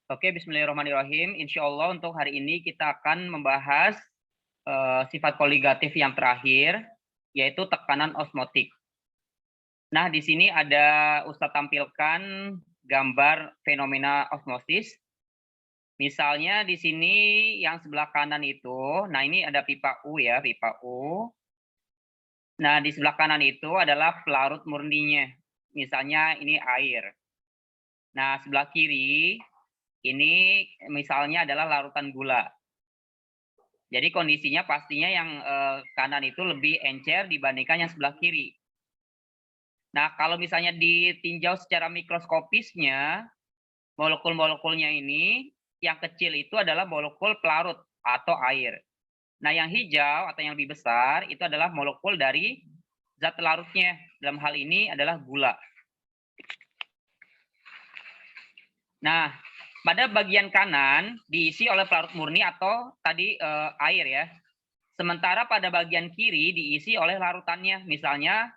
Oke, bismillahirrahmanirrahim. Insya Allah untuk hari ini kita akan membahas sifat koligatif yang terakhir, yaitu tekanan osmotik. Nah, di sini ada Ustadz tampilkan gambar fenomena osmosis. Misalnya di sini yang sebelah kanan itu, nah ini ada pipa U ya, pipa U. Nah, di sebelah kanan itu adalah pelarut murninya. Misalnya ini air. Nah, sebelah kiri ini misalnya adalah larutan gula. Jadi kondisinya pastinya yang kanan itu lebih encer dibandingkan yang sebelah kiri. Nah, kalau misalnya ditinjau secara mikroskopisnya, molekul-molekulnya ini, yang kecil itu adalah molekul pelarut atau air. Nah, yang hijau atau yang lebih besar itu adalah molekul dari zat larutnya. Dalam hal ini adalah gula. Nah, pada bagian kanan diisi oleh pelarut murni atau tadi air ya. Sementara pada bagian kiri diisi oleh larutannya. Misalnya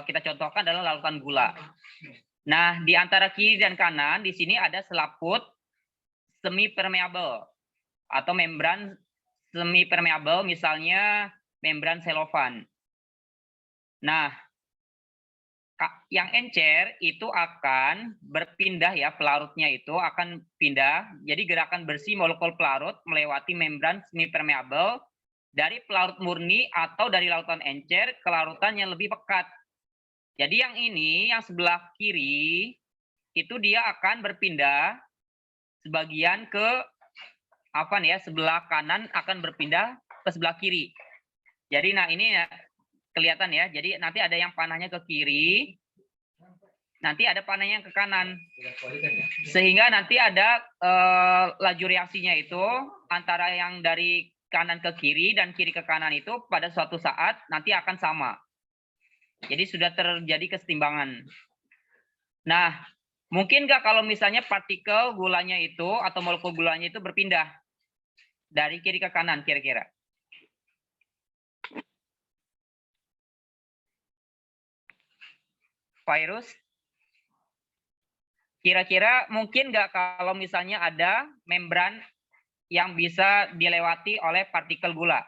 kita contohkan adalah larutan gula. Nah, di antara kiri dan kanan di sini ada selaput semi permeable atau membran semi permeable, misalnya membran selofan. Nah, yang encer itu akan berpindah ya, pelarutnya itu akan pindah. Jadi gerakan bersih molekul pelarut melewati membran semi permeable dari pelarut murni atau dari larutan encer ke larutan yang lebih pekat. Jadi yang ini, yang sebelah kiri, itu dia akan berpindah sebagian ke apa nih ya, sebelah kanan akan berpindah ke sebelah kiri. Jadi nah ini ya, kelihatan ya. Jadi nanti ada yang panahnya ke kiri, nanti ada panahnya yang ke kanan. Sehingga nanti ada laju reaksinya itu antara yang dari kanan ke kiri dan kiri ke kanan itu pada suatu saat nanti akan sama. Jadi sudah terjadi kesetimbangan. Nah, mungkin nggak kalau misalnya partikel gulanya itu atau molekul gulanya itu berpindah dari kiri ke kanan kira-kira? Virus? Kira-kira mungkin nggak kalau misalnya ada membran yang bisa dilewati oleh partikel gula?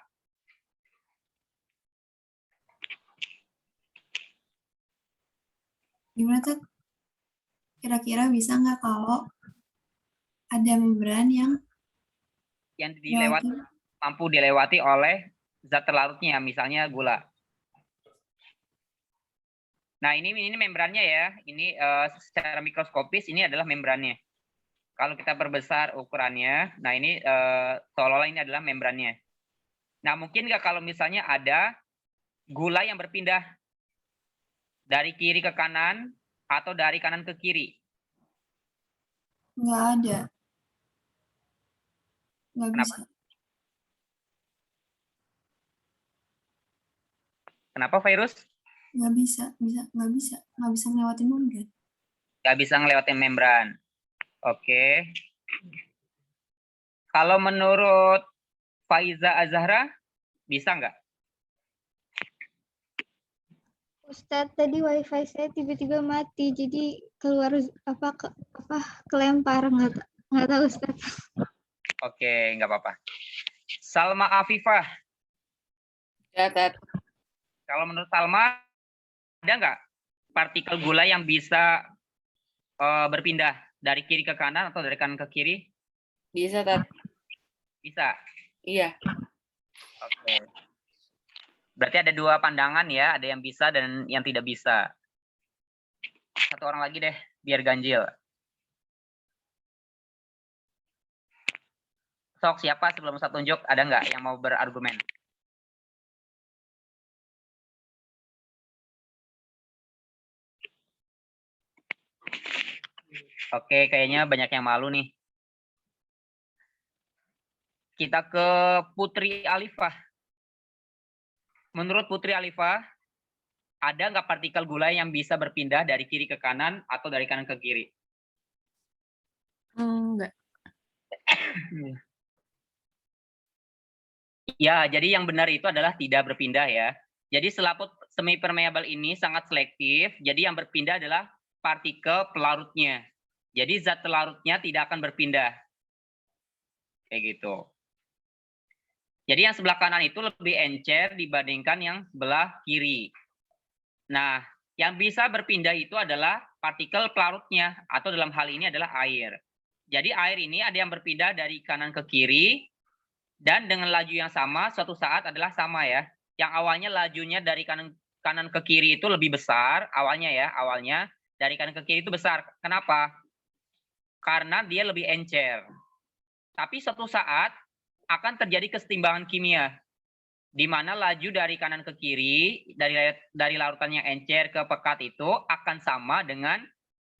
Gimana tuh? Kira-kira bisa nggak kalau ada membran yang mampu dilewati oleh zat terlarutnya, misalnya gula. Nah, ini membrannya ya. Ini secara mikroskopis ini adalah membrannya. Kalau kita perbesar ukurannya, nah ini seolah-olah ini adalah membrannya. Nah, mungkin nggak kalau misalnya ada gula yang berpindah dari kiri ke kanan atau dari kanan ke kiri? Nggak ada. Nggak Kenapa? bisa. Kenapa virus? Nggak bisa ngelewatin membran. Nggak bisa ngelewatin membran. Oke. Kalau menurut Faiza Azahra, bisa nggak? Ustadz, tadi wifi saya tiba-tiba mati, jadi keluar kelempar, nggak tahu Ustadz. Oke, nggak apa-apa. Salma Afifah. Ya, Tat. Kalau menurut Salma, ada nggak partikel gula yang bisa berpindah dari kiri ke kanan atau dari kanan ke kiri? Bisa, Tat. Bisa? Iya. Oke. Berarti ada dua pandangan ya, ada yang bisa dan yang tidak bisa. Satu orang lagi deh, biar ganjil. Sok, siapa sebelum saya tunjuk, ada nggak yang mau berargumen? Oke, kayaknya banyak yang malu nih. Kita ke Putri Alifah. Menurut Putri Alifah, ada nggak partikel gula yang bisa berpindah dari kiri ke kanan atau dari kanan ke kiri? Enggak. Ya, jadi yang benar itu adalah tidak berpindah ya. Jadi selaput semi permeable ini sangat selektif. Jadi yang berpindah adalah partikel pelarutnya. Jadi zat larutnya tidak akan berpindah. Kayak gitu. Jadi yang sebelah kanan itu lebih encer dibandingkan yang sebelah kiri. Nah, yang bisa berpindah itu adalah partikel pelarutnya, atau dalam hal ini adalah air. Jadi air ini ada yang berpindah dari kanan ke kiri, dan dengan laju yang sama, suatu saat adalah sama ya. Yang awalnya lajunya dari kanan ke kiri itu lebih besar, awalnya dari kanan ke kiri itu besar. Kenapa? Karena dia lebih encer. Tapi suatu saat akan terjadi kesetimbangan kimia, di mana laju dari kanan ke kiri, dari larutan yang encer ke pekat itu akan sama dengan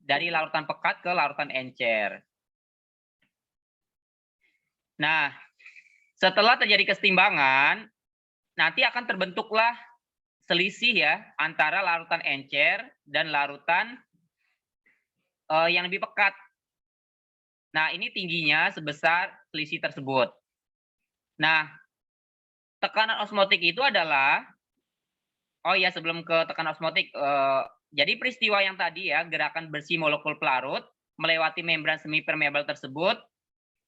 dari larutan pekat ke larutan encer. Nah, setelah terjadi kesetimbangan, nanti akan terbentuklah selisih ya antara larutan encer dan larutan yang lebih pekat. Nah, ini tingginya sebesar selisih tersebut. Nah, tekanan osmotik itu adalah, oh ya sebelum ke tekanan osmotik, jadi peristiwa yang tadi ya, gerakan bersih molekul pelarut melewati membran semi permeabel tersebut,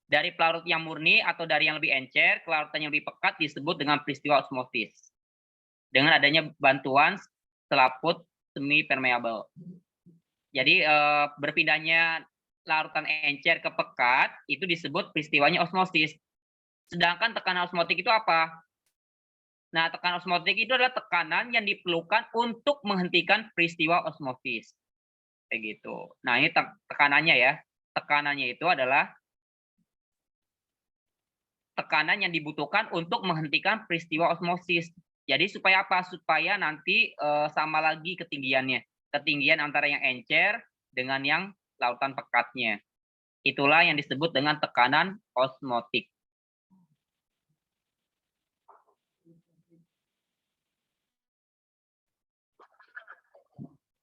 dari pelarut yang murni atau dari yang lebih encer ke larutan yang lebih pekat disebut dengan peristiwa osmosis. Dengan adanya bantuan selaput semi permeabel. Jadi berpindahnya larutan encer ke pekat itu disebut peristiwanya osmosis. Sedangkan tekanan osmotik itu apa? Nah, tekanan osmotik itu adalah tekanan yang diperlukan untuk menghentikan peristiwa osmosis. Kayak gitu. Nah, ini tekanannya ya. Tekanannya itu adalah tekanan yang dibutuhkan untuk menghentikan peristiwa osmosis. Jadi supaya apa? Supaya nanti sama lagi ketinggiannya. Ketinggian antara yang encer dengan yang lautan pekatnya. Itulah yang disebut dengan tekanan osmotik.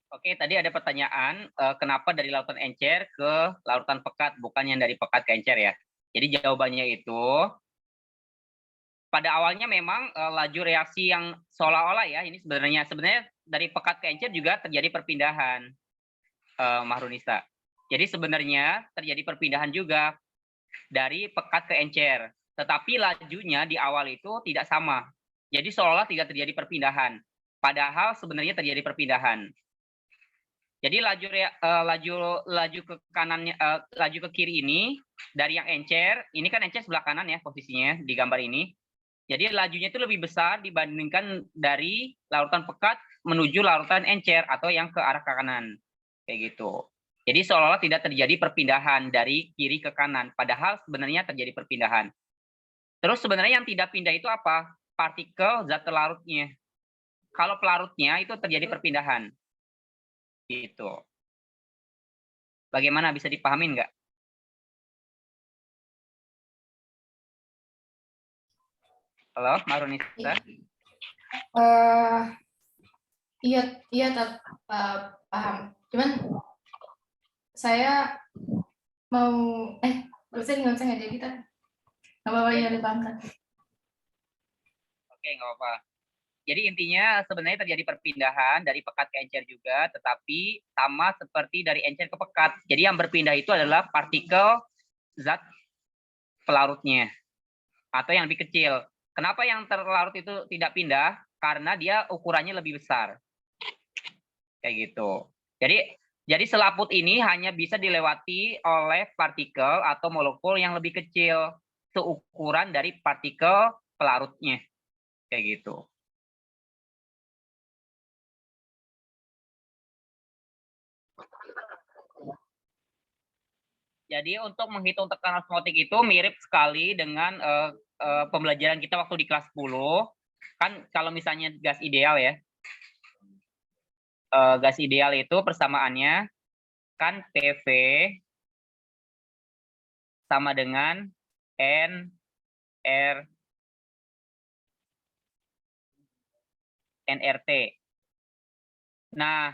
Oke, tadi ada pertanyaan, kenapa dari lautan encer ke lautan pekat, bukan yang dari pekat ke encer ya. Jadi jawabannya itu, pada awalnya memang laju reaksi yang seolah-olah ya, ini sebenarnya dari pekat ke encer juga terjadi perpindahan, Mahrunisa. Jadi sebenarnya terjadi perpindahan juga dari pekat ke encer, tetapi lajunya di awal itu tidak sama. Jadi seolah-olah tidak terjadi perpindahan, padahal sebenarnya terjadi perpindahan. Jadi laju ke kanannya, laju ke kiri ini dari yang encer, ini kan encer sebelah kanan ya posisinya di gambar ini. Jadi lajunya itu lebih besar dibandingkan dari larutan pekat menuju larutan encer atau yang ke arah kanan. Kayak gitu. Jadi seolah-olah tidak terjadi perpindahan dari kiri ke kanan, padahal sebenarnya terjadi perpindahan. Terus sebenarnya yang tidak pindah itu apa? Partikel zat pelarutnya. Kalau pelarutnya itu terjadi perpindahan. Gitu. Bagaimana, bisa dipahamin nggak? Halo, Mahrunisa? Iya, paham. Cuman saya mau, nggak usah nggak jadi kan? Nggak apa-apa ya dipahamkan. Oke, nggak apa-apa. Jadi intinya sebenarnya terjadi perpindahan dari pekat ke encer juga, tetapi sama seperti dari encer ke pekat. Jadi yang berpindah itu adalah partikel zat pelarutnya atau yang lebih kecil. Kenapa yang terlarut itu tidak pindah? Karena dia ukurannya lebih besar. Kayak gitu. Jadi selaput ini hanya bisa dilewati oleh partikel atau molekul yang lebih kecil, seukuran dari partikel pelarutnya. Kayak gitu. Jadi untuk menghitung tekanan osmotik itu mirip sekali dengan pembelajaran kita waktu di kelas 10. Kan kalau misalnya gas ideal ya. Gas ideal itu persamaannya kan PV sama dengan nRT. Nah,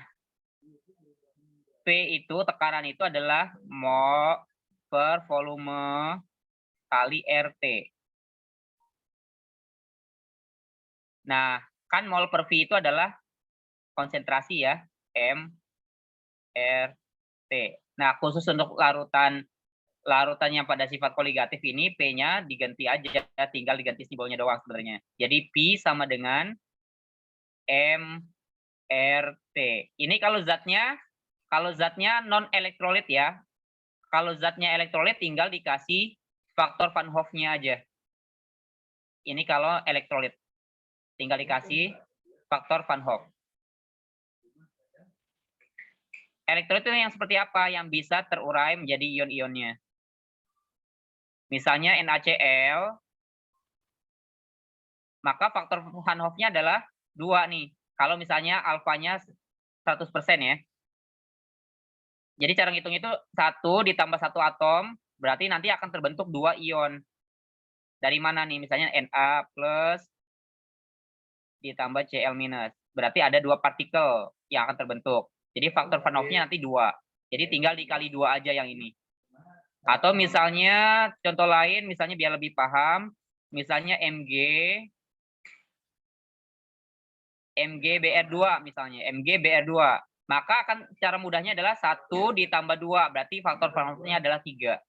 P itu tekanan itu adalah mol per volume kali RT. Nah, kan mol per V itu adalah konsentrasi ya, M, R, T. Nah, khusus untuk larutan yang pada sifat koligatif ini, P-nya diganti aja, tinggal diganti simbolnya doang sebenarnya. Jadi P sama dengan MRT. Ini kalau zatnya non elektrolit ya. Kalau zatnya elektrolit tinggal dikasih faktor Van Hoff-nya aja. Ini kalau elektrolit. Tinggal dikasih faktor Van Hoff. Elektrolit itu yang seperti apa? Yang bisa terurai menjadi ion-ionnya. Misalnya NaCl, maka faktor Van Hoff-nya adalah 2 nih. Kalau misalnya alfanya 100% ya. Jadi cara ngitung itu 1 ditambah 1 atom, berarti nanti akan terbentuk 2 ion. Dari mana nih? Misalnya Na plus ditambah Cl minus. Berarti ada 2 partikel yang akan terbentuk. Jadi faktor Van Hoff-nya nanti 2. Jadi tinggal dikali 2 aja yang ini. Atau misalnya contoh lain, misalnya biar lebih paham, misalnya MgBr2 misalnya, MgBr2. Maka akan cara mudahnya adalah 1 ditambah 2, berarti faktor Van Hoff-nya adalah 3.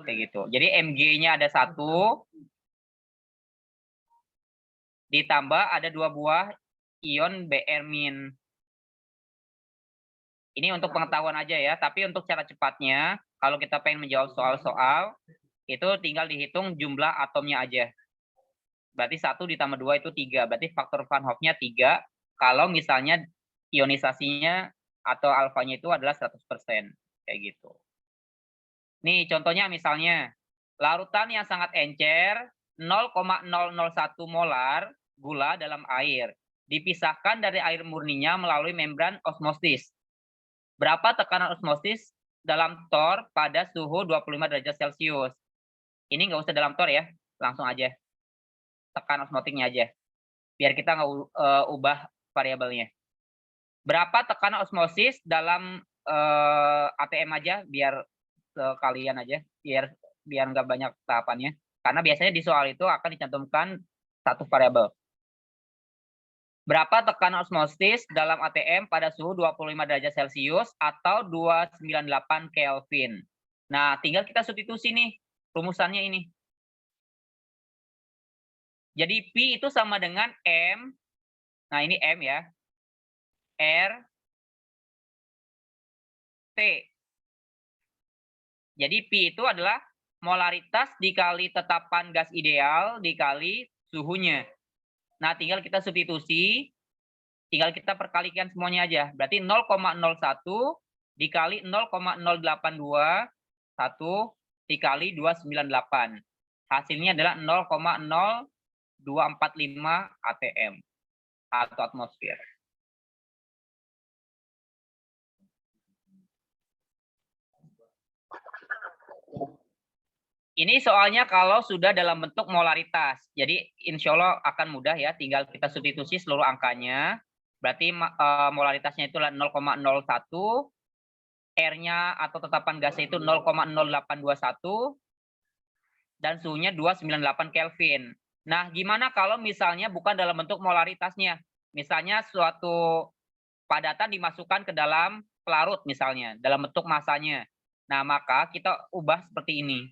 Kayak gitu. Jadi Mg-nya ada 1, ditambah ada 2 buah ion Br-. Ini untuk pengetahuan aja ya, tapi untuk cara cepatnya, kalau kita pengen menjawab soal-soal, itu tinggal dihitung jumlah atomnya aja. Berarti 1 ditambah 2 itu 3, berarti faktor Van Hoff-nya 3, kalau misalnya ionisasinya atau alfanya itu adalah 100%. Kayak gitu. Nih contohnya misalnya, larutan yang sangat encer, 0,001 molar gula dalam air, dipisahkan dari air murninya melalui membran osmosis. Berapa tekanan osmosis dalam tor pada suhu 25 derajat Celcius? Ini nggak usah dalam tor ya, langsung aja. Tekanan osmotiknya aja. Biar kita nggak ubah variabelnya. Berapa tekanan osmosis dalam ATM aja, biar kalian aja, biar nggak banyak tahapannya. Karena biasanya di soal itu akan dicantumkan satu variabel. Berapa tekanan osmosis dalam ATM pada suhu 25 derajat Celcius atau 298 Kelvin. Nah, tinggal kita substitusi nih rumusannya ini. Jadi P itu sama dengan M. Nah, ini M ya. R T. Jadi P itu adalah molaritas dikali tetapan gas ideal dikali suhunya. Nah, tinggal kita substitusi, tinggal kita perkalikan semuanya aja. Berarti 0,01 dikali 0,082, 1 dikali 298. Hasilnya adalah 0,0245 ATM atau atmosfer. Ini soalnya kalau sudah dalam bentuk molaritas. Jadi insya Allah akan mudah ya. Tinggal kita substitusi seluruh angkanya. Berarti molaritasnya itu 0,01. R-nya atau tetapan gasnya itu 0,0821. Dan suhunya 298 Kelvin. Nah, gimana kalau misalnya bukan dalam bentuk molaritasnya? Misalnya suatu padatan dimasukkan ke dalam pelarut misalnya. Dalam bentuk masanya. Nah, maka kita ubah seperti ini.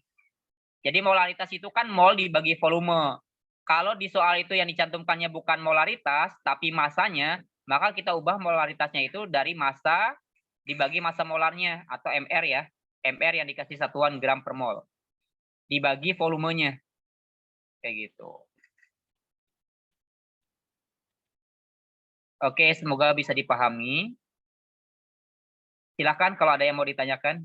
Jadi molaritas itu kan mol dibagi volume. Kalau di soal itu yang dicantumkannya bukan molaritas, tapi masanya, maka kita ubah molaritasnya itu dari massa dibagi massa molarnya, atau MR ya. MR yang dikasih satuan gram per mol. Dibagi volumenya. Kayak gitu. Oke, semoga bisa dipahami. Silakan kalau ada yang mau ditanyakan.